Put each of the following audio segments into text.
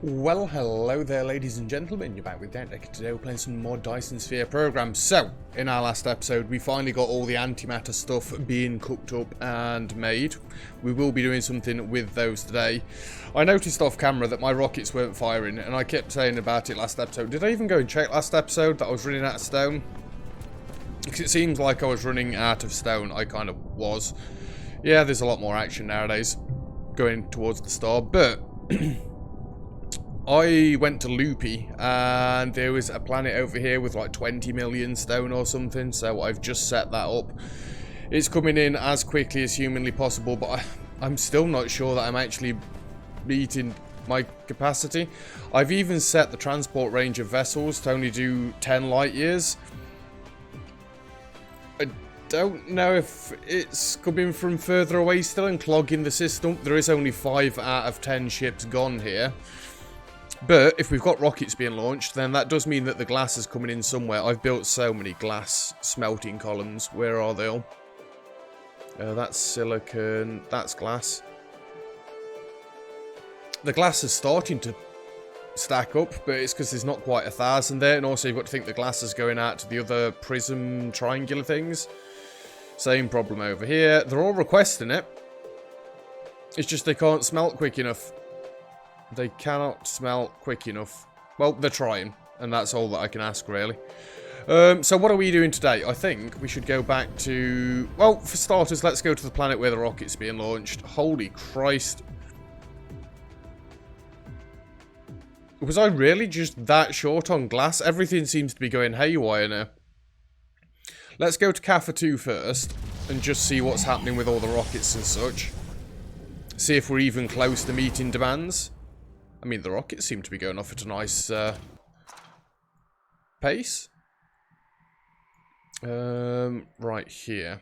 Well, hello there, ladies and gentlemen. You're back with Deck. Today we're playing some more Dyson Sphere Program. So, in our last episode, we finally got all the antimatter stuff being cooked up and made. We will be doing something with those today. I noticed off camera that my rockets weren't firing, and I kept saying about it last episode. Did I even go and check last episode that I was running out of stone? Because it seems like I was running out of stone. I kind of was. Yeah, there's a lot more action nowadays going towards the star, but I went to Loopy and there was a planet over here with like 20 million stone or something, so I've just set that up. It's coming in as quickly as humanly possible, but I'm still not sure that I'm actually meeting my capacity. I've even set the transport range of vessels to only do 10 light years. I don't know if it's coming from further away still and clogging the system. There is only 5 out of 10 ships gone here. But if we've got rockets being launched, then that does mean that the glass is coming in somewhere. I've built so many glass smelting columns. Where are they all? That's silicon. That's glass. The glass is starting to stack up, but it's because there's not quite 1,000 there. And also you've got to think the glass is going out to the other prism triangular things. Same problem over here. They're all requesting it. It's just they can't smelt quick enough. They cannot smelt quick enough. Well, they're trying, and that's all that I can ask, really. So what are we doing today? I think we should go back to... Well, for starters, let's go to the planet where the rocket's being launched. Holy Christ. Was I really just that short on glass? Everything seems to be going haywire now. Let's go to Kappa 2 first, and just see what's happening with all the rockets and such. See if we're even close to meeting demands. I mean, the rockets seem to be going off at a nice pace. Right here.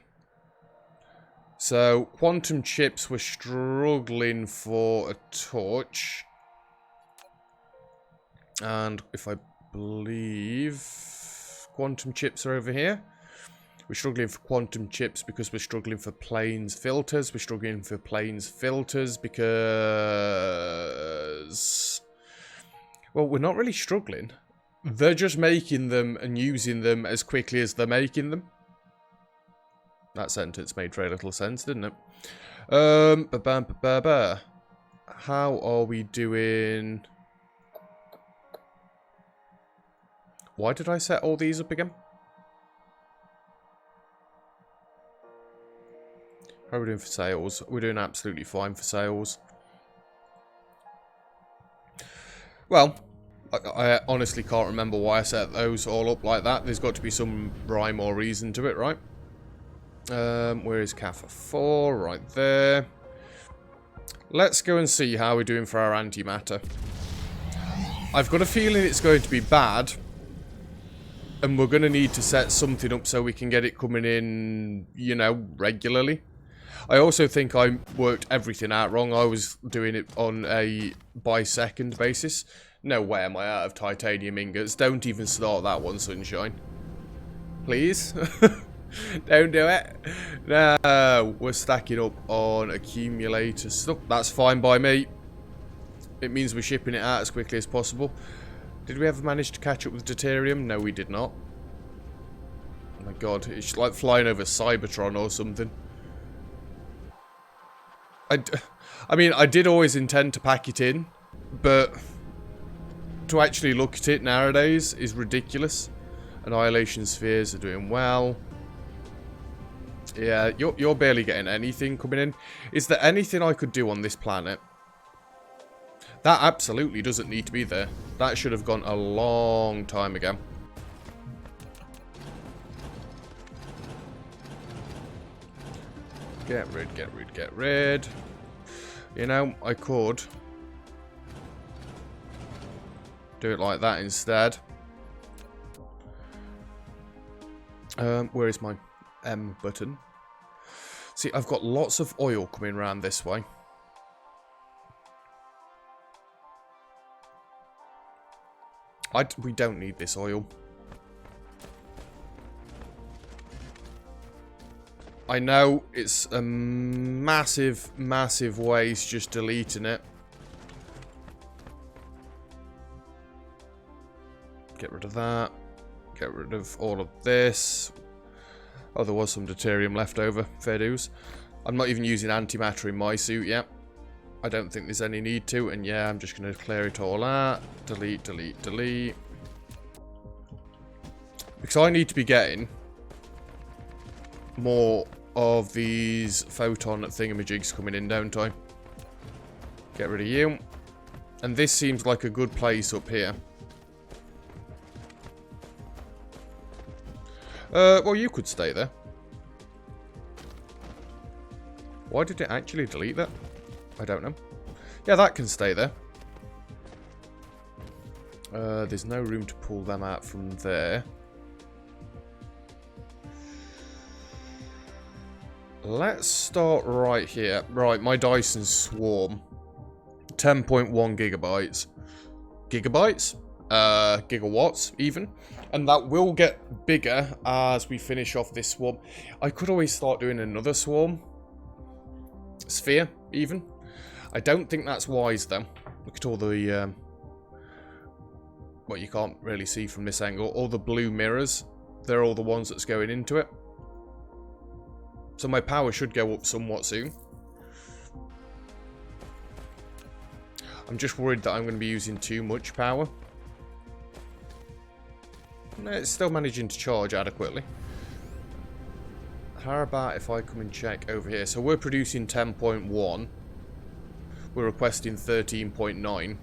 So, quantum chips were struggling for a torch. And if I believe, quantum chips are over here. We're struggling for quantum chips because we're struggling for planes filters. We're struggling for planes filters because... Well, we're not really struggling. They're just making them and using them as quickly as they're making them. That sentence made very little sense, didn't it? How are we doing? Why did I set all these up again? How are we doing for sales? We're doing absolutely fine for sales. Well, I honestly can't remember why I set those all up like that. There's got to be some rhyme or reason to it, right? Where is Kappa 4? Right there. Let's go and see how we're doing for our antimatter. I've got a feeling it's going to be bad. And we're going to need to set something up so we can get it coming in, you know, regularly. I also think I worked everything out wrong. I was doing it on a by-second basis. No way am I out of titanium ingots. Don't even start that one, Sunshine. Please? Don't do it. No, we're stacking up on accumulator stuff. That's fine by me. It means we're shipping it out as quickly as possible. Did we ever manage to catch up with deuterium? No, we did not. Oh my god, it's like flying over Cybertron or something. I mean, I did always intend to pack it in, but to actually look at it nowadays is ridiculous. Annihilation spheres are doing well. Yeah, you're barely getting anything coming in. Is there anything I could do on this planet? That absolutely doesn't need to be there. That should have gone a long time ago. Get rid, get rid, get rid. You know, I could do it like that instead. Where is my M button? See, I've got lots of oil coming around this way. We don't need this oil. I know it's a massive, massive waste just deleting it. Get rid of that. Get rid of all of this. Oh, there was some deuterium left over. Fair dues. I'm not even using antimatter in my suit yet. I don't think there's any need to. And yeah, I'm just going to clear it all out. Delete, delete, delete. Because I need to be getting more of these photon thingamajigs coming in, don't I? Get rid of you. And this seems like a good place up here. Well, you could stay there. Why did it actually delete that? I don't know. Yeah, that can stay there. There's no room to pull them out from there. Let's start right here. Right, my Dyson Swarm. 10.1 gigabytes. Gigabytes? Gigawatts, even. And that will get bigger as we finish off this swarm. I could always start doing another swarm. Sphere, even. I don't think that's wise, though. Look at all the... what you can't really see from this angle. All the blue mirrors. They're all the ones that's going into it. So my power should go up somewhat soon. I'm just worried that I'm going to be using too much power. No, it's still managing to charge adequately. How about if I come and check over here? So we're producing 10.1. We're requesting 13.9.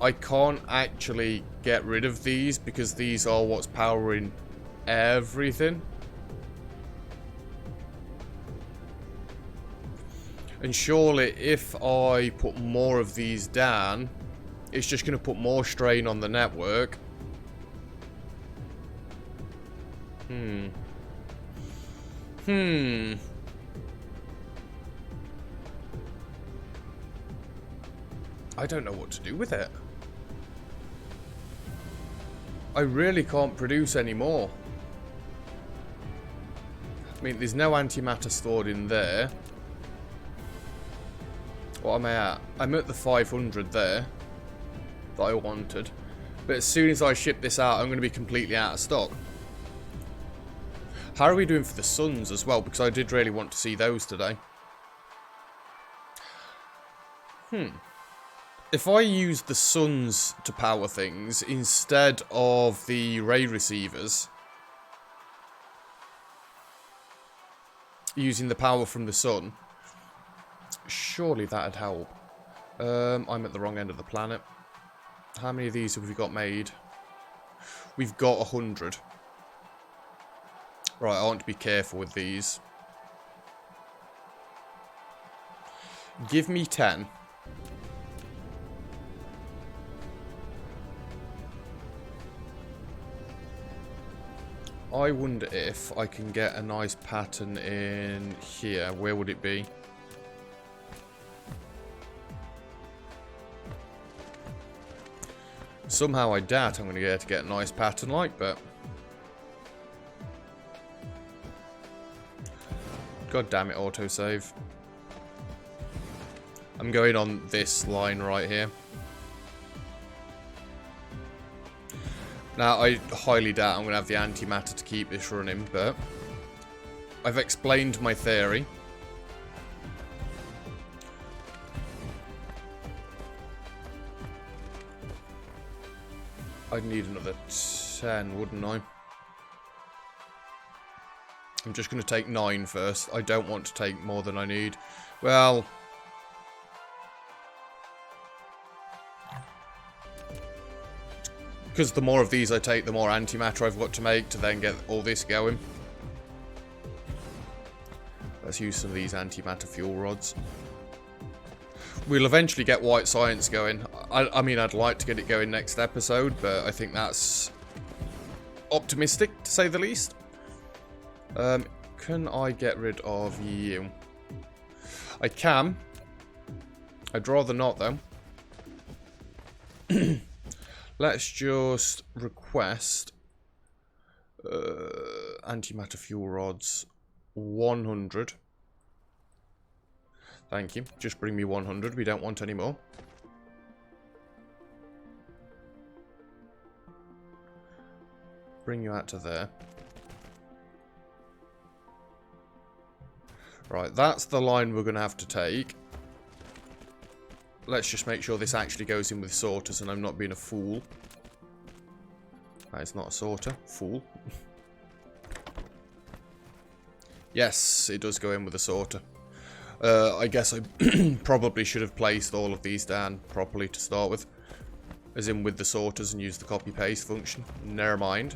I can't actually get rid of these because these are what's powering everything. And surely if I put more of these down, it's just going to put more strain on the network. I don't know what to do with it. I really can't produce any more. I mean, there's no antimatter stored in there. What am I at? I'm at the 500 there that I wanted. But as soon as I ship this out, I'm going to be completely out of stock. How are we doing for the suns as well? Because I did really want to see those today. If I use the suns to power things instead of the ray receivers, using the power from the sun, surely that'd help. I'm at the wrong end of the planet. How many of these have we got made? We've got 100. Right, I want to be careful with these. Give me 10. I wonder if I can get a nice pattern in here. Where would it be? Somehow I doubt I'm going to be able to get a nice pattern like, but... God damn it, autosave. I'm going on this line right here. Now, I highly doubt I'm going to have the antimatter to keep this running, but I've explained my theory. I'd need another 10, wouldn't I? I'm just going to take 9 first. I don't want to take more than I need. Well... because the more of these I take, the more antimatter I've got to make to then get all this going. Let's use some of these antimatter fuel rods. We'll eventually get white science going. I mean, I'd like to get it going next episode, but I think that's optimistic, to say the least. Can I get rid of you? I can. I'd rather not, though. Let's just request Antimatter fuel rods, 100. Thank you. Just bring me 100. We don't want any more. Bring you out to there. Right, that's the line we're going to have to take. Let's just make sure this actually goes in with sorters and I'm not being a fool. That is not a sorter. Fool. Yes, it does go in with a sorter. I guess I probably should have placed all of these down properly to start with. As in with the sorters and use the copy-paste function. Never mind.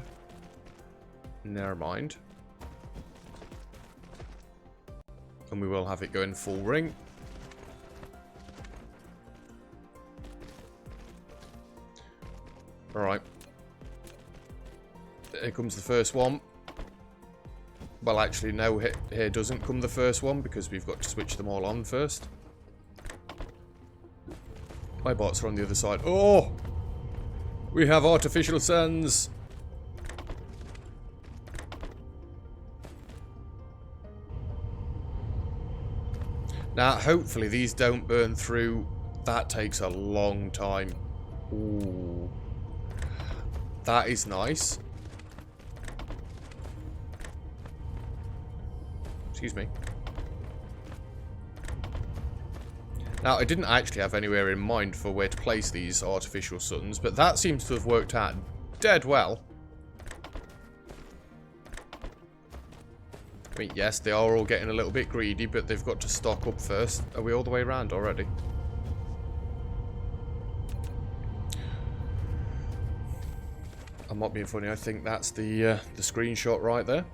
Never mind. And we will have it go in full ring. Alright. Here comes the first one. Well, actually, no, here doesn't come the first one because we've got to switch them all on first. My bots are on the other side. Oh! We have artificial suns! Now, hopefully these don't burn through. That takes a long time. Ooh. That is nice. Excuse me. Now, I didn't actually have anywhere in mind for where to place these artificial suns, but that seems to have worked out dead well. I mean, yes, they are all getting a little bit greedy, but they've got to stock up first. Are we all the way around already? I'm not being funny. I think that's the screenshot right there.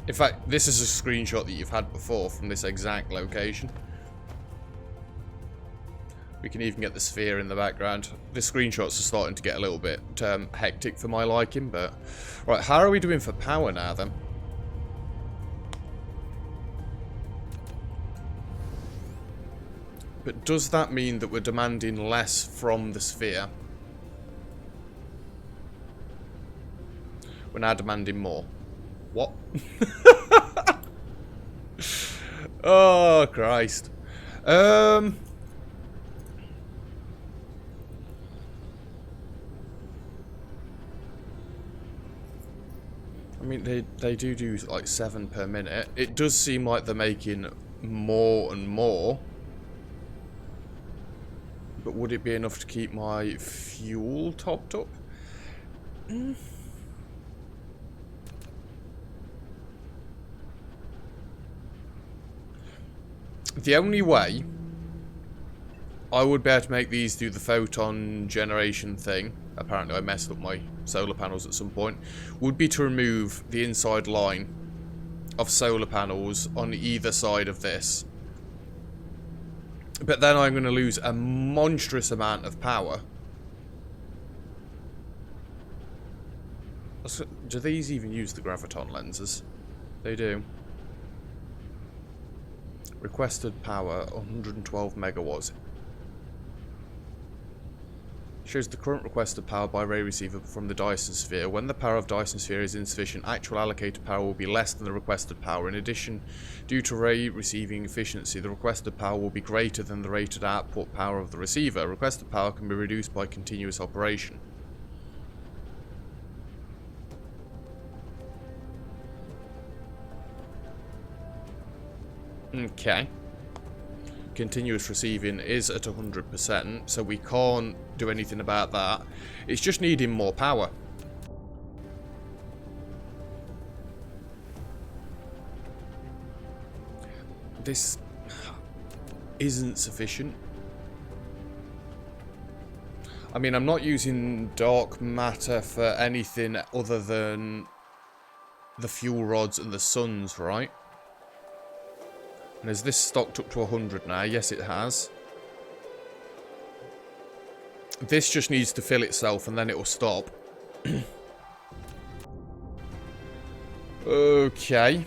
In fact, this is a screenshot that you've had before from this exact location. We can even get the sphere in the background. The screenshots are starting to get a little bit hectic for my liking, but... Right, how are we doing for power now, then? But does that mean that we're demanding less from the sphere? We're now demanding more. What? Oh, Christ. I mean, they do like 7 per minute. It does seem like they're making more and more. But would it be enough to keep my fuel topped up? The only way I would be able to make these do the photon generation thing, apparently I messed up my solar panels at some point, would be to remove the inside line of solar panels on either side of this. But then I'm going to lose a monstrous amount of power. Do these even use the graviton lenses? They do. Requested power 112 megawatts. Shows the current requested power by ray receiver from the Dyson Sphere. When the power of Dyson Sphere is insufficient, actual allocated power will be less than the requested power. In addition, due to ray receiving efficiency, the requested power will be greater than the rated output power of the receiver. Requested power can be reduced by continuous operation. Okay. Continuous receiving is at 100%, so we can't do anything about that. It's just needing more power. This isn't sufficient. I mean, I'm not using dark matter for anything other than the fuel rods and the suns, right? And is this stocked up to 100 now? Yes, it has. This just needs to fill itself and then it will stop. Okay.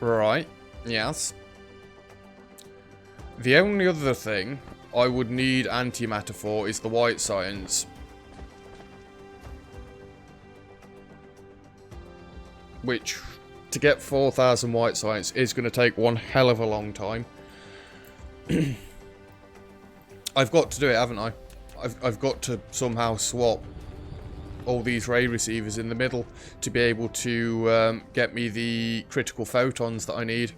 Right. Yes. The only other thing I would need antimatter for is the white science. Which, to get 4,000 white science is going to take one hell of a long time. I've got to do it, haven't I? I've got to somehow swap all these ray receivers in the middle to be able to get me the critical photons that I need.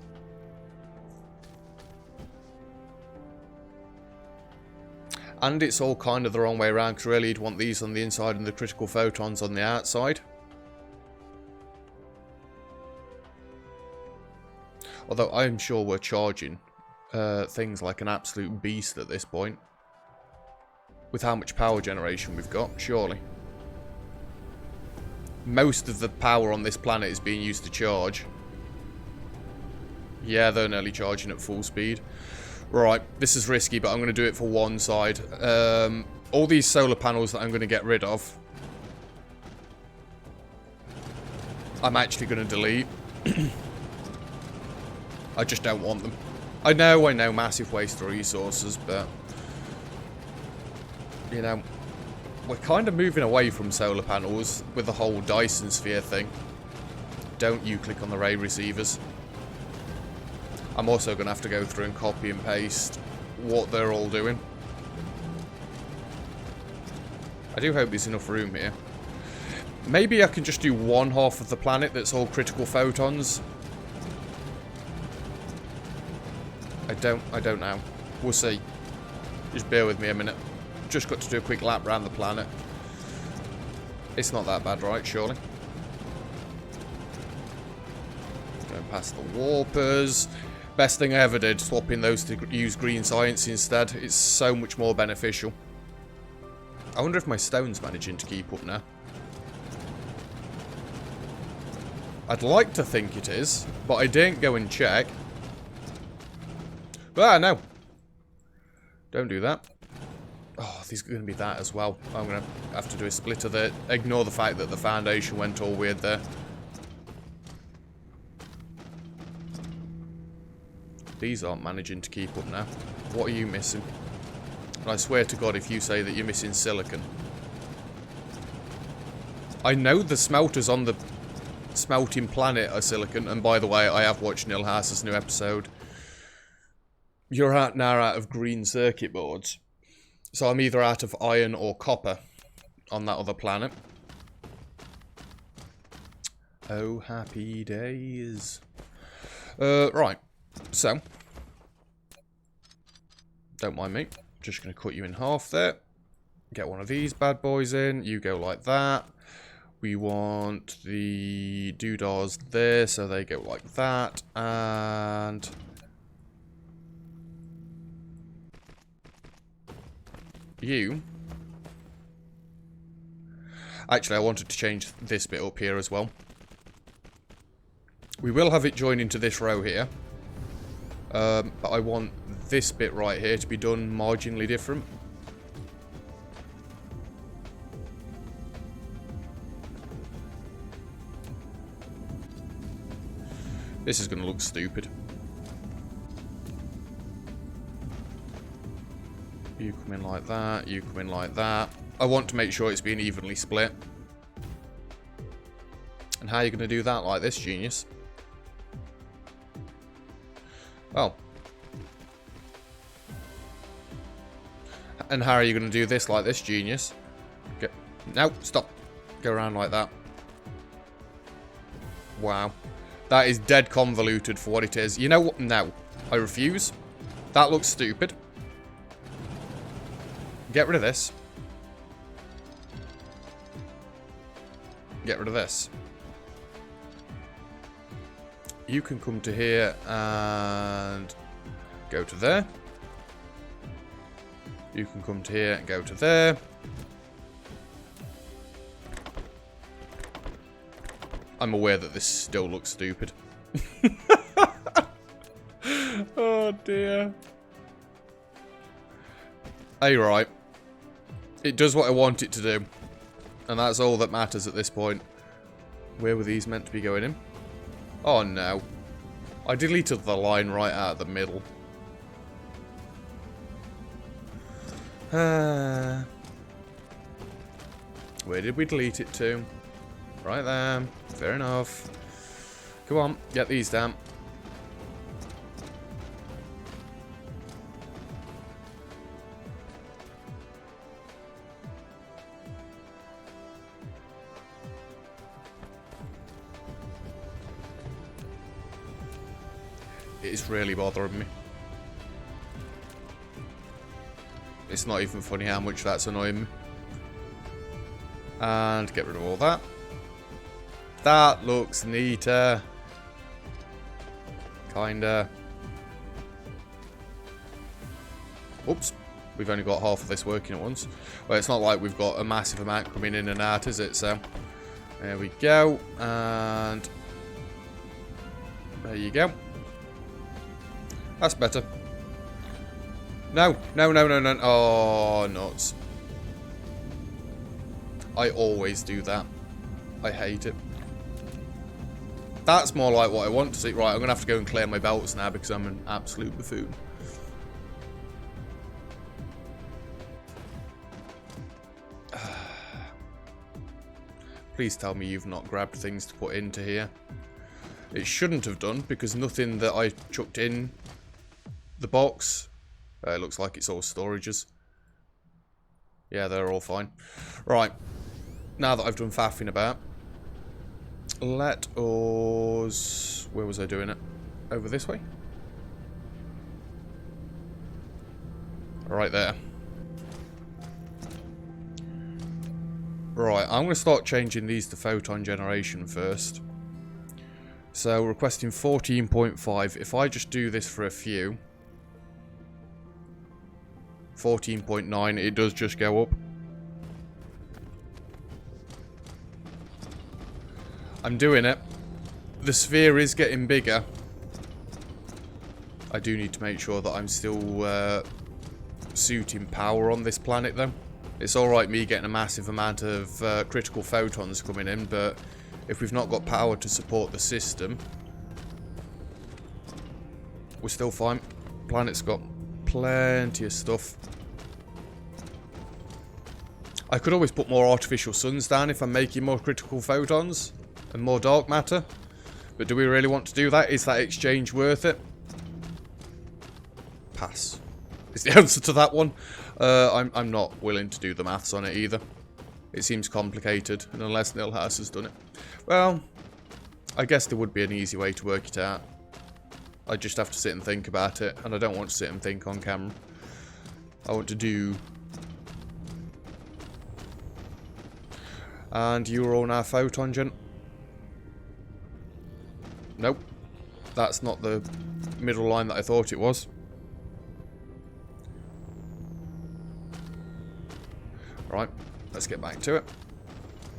And it's all kind of the wrong way around, because really you'd want these on the inside and the critical photons on the outside. Although I'm sure we're charging things like an absolute beast at this point. With how much power generation we've got, surely. Most of the power on this planet is being used to charge. Yeah, they're nearly charging at full speed. Right, this is risky, but I'm going to do it for one side. All these solar panels that I'm going to get rid of, I'm actually going to delete. I just don't want them. I know, massive waste of resources, but... You know, we're kind of moving away from solar panels with the whole Dyson Sphere thing. Don't you click on the ray receivers. I'm also going to have to go through and copy and paste what they're all doing. I do hope there's enough room here. Maybe I can just do one half of the planet that's all critical photons. I don't know. We'll see. Just bear with me a minute. Just got to do a quick lap around the planet. It's not that bad, right? Surely. Going past the warpers. Best thing I ever did, swapping those to use green science instead. It's so much more beneficial. I wonder if my stone's managing to keep up now. I'd like to think it is, but I didn't go and check. Ah, no. Don't do that. Oh, there's going to be that as well. I'm going to have to do a splitter there. Ignore the fact that the foundation went all weird there. These aren't managing to keep up now. What are you missing? And I swear to God if you say that you're missing silicon. I know the smelters on the smelting planet are silicon. And by the way, I have watched Neil House's new episode. You're now out of green circuit boards. So I'm either out of iron or copper on that other planet. Oh, happy days. Right. So. Don't mind me. Just going to cut you in half there. Get one of these bad boys in. You go like that. We want the doodahs there, so they go like that. And... you. Actually, I wanted to change this bit up here as well. We will have it join into this row here. But I want this bit right here to be done marginally different. This is going to look stupid. You come in like that, you come in like that. I want to make sure it's being evenly split. And how are you going to do that like this, genius? Oh. And how are you going to do this like this, genius? No, stop. Go around like that. Wow. That is dead convoluted for what it is. You know what? No. I refuse. That looks stupid. Get rid of this. Get rid of this. You can come to here and go to there. You can come to here and go to there. I'm aware that this still looks stupid. Oh dear. Hey, right. It does what I want it to do. And that's all that matters at this point. Where were these meant to be going in? Oh no. I deleted the line right out of the middle. Where did we delete it to? Right there. Fair enough. Come on, get these down. It's really bothering me. It's not even funny how much that's annoying me. And get rid of all that. That looks neater. Kinda. Oops. We've only got half of this working at once. Well, it's not like we've got a massive amount coming in and out, is it? So, there we go. And there you go. That's better. No. No, no, no, no. Oh, nuts. I always do that. I hate it. That's more like what I want to see. Right, I'm going to have to go and clear my belts now because I'm an absolute buffoon. Please tell me you've not grabbed things to put into here. It shouldn't have done because nothing that I chucked in the box. It looks like it's all storages. Yeah, they're all fine. Right. Now that I've done faffing about, let us... Where was I doing it? Over this way? Right there. Right, I'm going to start changing these to photon generation first. So, requesting 14.5. If I just do this for a few... 14.9, it does just go up. I'm doing it. The sphere is getting bigger. I do need to make sure that I'm still suiting power on this planet though. It's alright me getting a massive amount of critical photons coming in, but if we've not got power to support the system, we're still fine. Planet's got plenty of stuff. I could always put more artificial suns down if I'm making more critical photons and more dark matter. But do we really want to do that? Is that exchange worth it? Pass. Is the answer to that one. I'm not willing to do the maths on it either. It seems complicated, and unless Nilhouse has done it. Well, I guess there would be an easy way to work it out. I just have to sit and think about it, and I don't want to sit and think on camera. I want to do. And you're all now photon gen. Nope. That's not the middle line that I thought it was. Right, let's get back to it.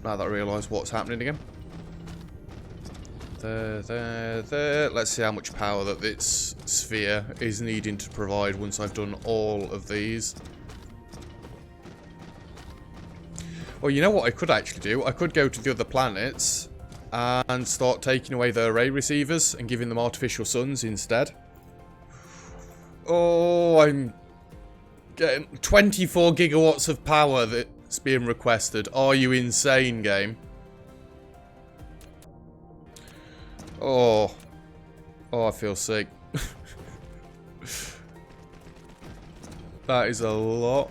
Now that I realise what's happening again. There. Let's see how much power that this sphere is needing to provide once I've done all of these. Well, you know what I could actually do? I could go to the other planets and start taking away the array receivers and giving them artificial suns instead. Oh, I'm getting 24 gigawatts of power that's being requested. Are you insane, game? Oh, I feel sick. That is a lot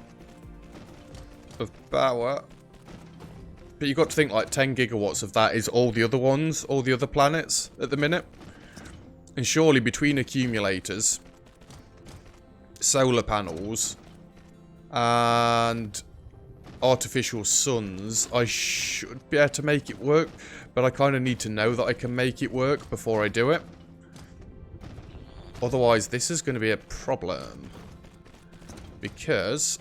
of power. But you've got to think like 10 gigawatts of that is all the other ones, all the other planets at the minute. And surely between accumulators, solar panels, and artificial suns, I should be able to make it work. But I kind of need to know that I can make it work before I do it. Otherwise, this is going to be a problem. Because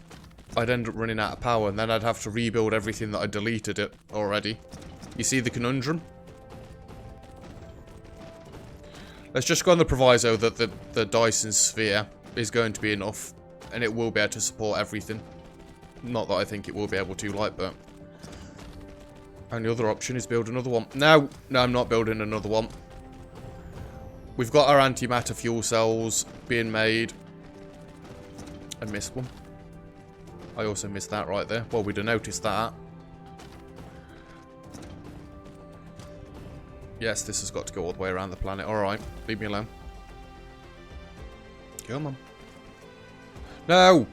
I'd end up running out of power, and then I'd have to rebuild everything that I deleted it already. You see the conundrum? Let's just go on the proviso that the Dyson Sphere is going to be enough, and it will be able to support everything. Not that I think it will be able to, like, but... And the other option is build another one. No, I'm not building another one. We've got our antimatter fuel cells being made. I missed one. I also missed that right there. Well, we'd have noticed that. Yes, this has got to go all the way around the planet. Alright, leave me alone. Come on. No!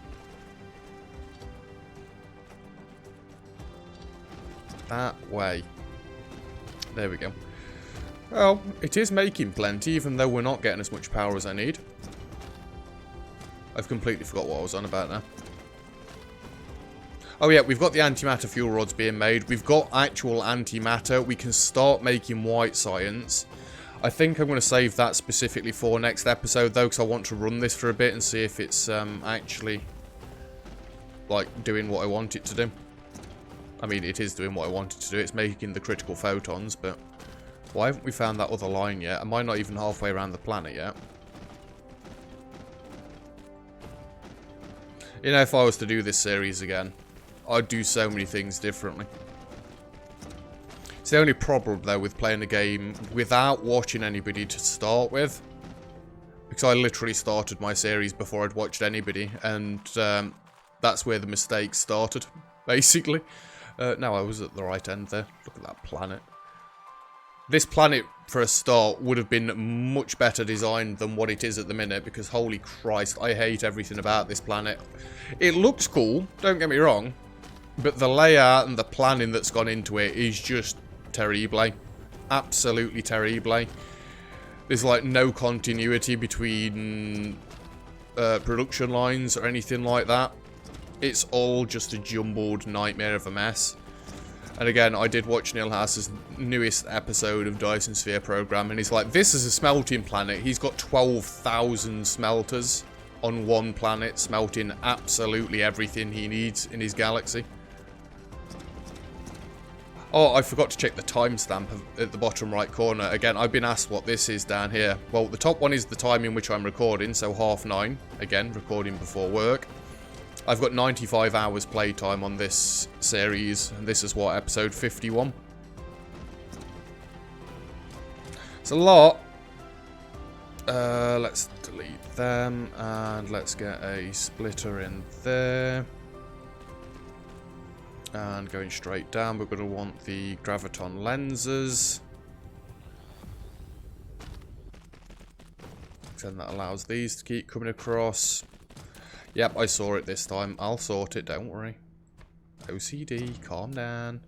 That way. There we go. Well, it is making plenty, even though we're not getting as much power as I need. I've completely forgot what I was on about now. Oh yeah, we've got the antimatter fuel rods being made. We've got actual antimatter. We can start making white science. I think I'm going to save that specifically for next episode, though, because I want to run this for a bit and see if it's actually, like, doing what I want it to do. I mean, it is doing what I want it to do. It's making the critical photons, but why haven't we found that other line yet? Am I not even halfway around the planet yet? You know, if I was to do this series again, I'd do so many things differently. It's the only problem, though, with playing the game without watching anybody to start with. Because I literally started my series before I'd watched anybody, and that's where the mistakes started, basically. No, I was at the right end there. Look at that planet. This planet, for a start, would have been much better designed than what it is at the minute, because holy Christ, I hate everything about this planet. It looks cool, don't get me wrong, but the layout and the planning that's gone into it is just terrible. Absolutely terrible. There's like no continuity between production lines or anything like that. It's all just a jumbled nightmare of a mess. And again, I did watch Neil House's newest episode of Dyson Sphere Program, and he's like, this is a smelting planet. He's got 12,000 smelters on one planet, smelting absolutely everything he needs in his galaxy. Oh, I forgot to check the timestamp at the bottom right corner. Again, I've been asked what this is down here. Well, the top one is the time in which I'm recording, so 9:30. Again, recording before work. I've got 95 hours playtime on this series, and this is what, episode 51? It's a lot. Let's delete them, and let's get a splitter in there. And going straight down, we're going to want the graviton lenses. Then that allows these to keep coming across. Yep, I saw it this time. I'll sort it, don't worry. OCD, calm down.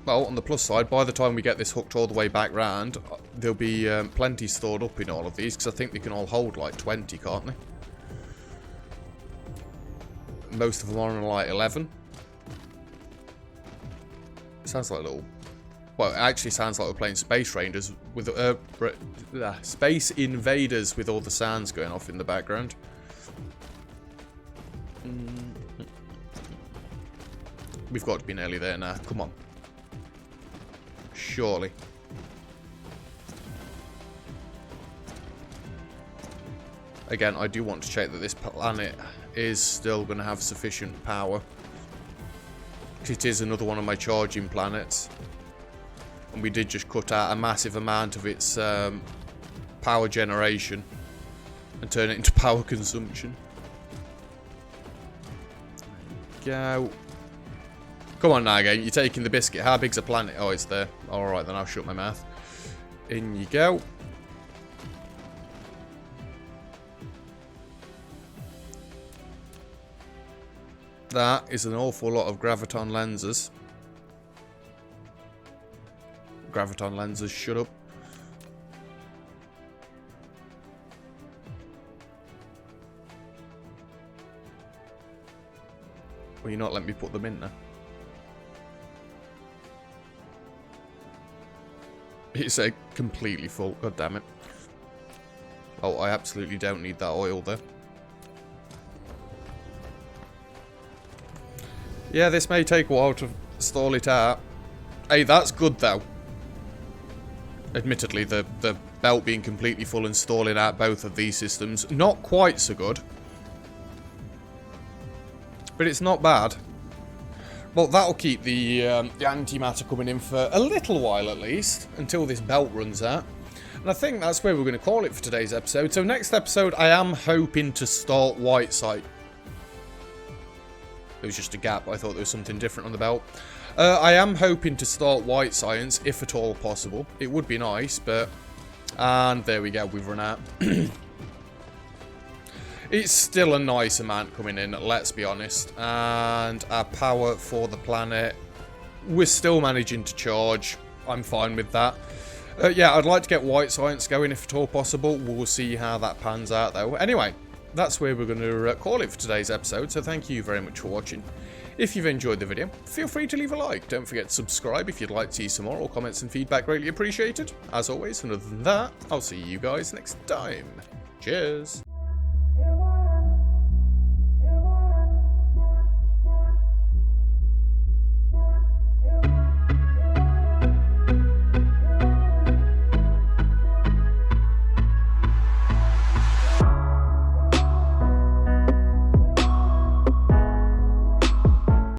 Well, on the plus side, by the time we get this hooked all the way back round, there'll be plenty stored up in all of these, because I think they can all hold like 20, can't they? Most of them are on like 11. Sounds like a little... Well, it actually sounds like we're playing Space Rangers with Space Invaders with all the sounds going off in the background. We've got to be nearly there now. Come on. Surely. Again, I do want to check that this planet is still going to have sufficient power. It is another one of my charging planets. And we did just cut out a massive amount of its power generation and turn it into power consumption. There we go. Come on now, game. You're taking the biscuit. How big's a planet? Oh, it's there. Alright, then I'll shut my mouth. In you go. That is an awful lot of graviton lenses. Graviton lenses, shut up. Will you not let me put them in now? It's completely full. God damn it. Oh, I absolutely don't need that oil there. Yeah, this may take a while to stall it out. Hey, that's good though. Admittedly, the belt being completely full and stalling out both of these systems, not quite so good. But it's not bad. Well, that'll keep the antimatter coming in for a little while at least, until this belt runs out. And I think that's where we're going to call it for today's episode. So next episode, I am hoping to start white sight. There was just a gap. I thought there was something different on the belt. I am hoping to start white science, if at all possible. It would be nice, but... And there we go, we've run out. It's still a nice amount coming in, let's be honest. And our power for the planet, we're still managing to charge. I'm fine with that. Yeah, I'd like to get white science going if at all possible. We'll see how that pans out though. Anyway, that's where we're going to call it for today's episode. So thank you very much for watching. If you've enjoyed the video, feel free to leave a like. Don't forget to subscribe if you'd like to see some more. All comments and feedback greatly appreciated. As always, and other than that, I'll see you guys next time. Cheers.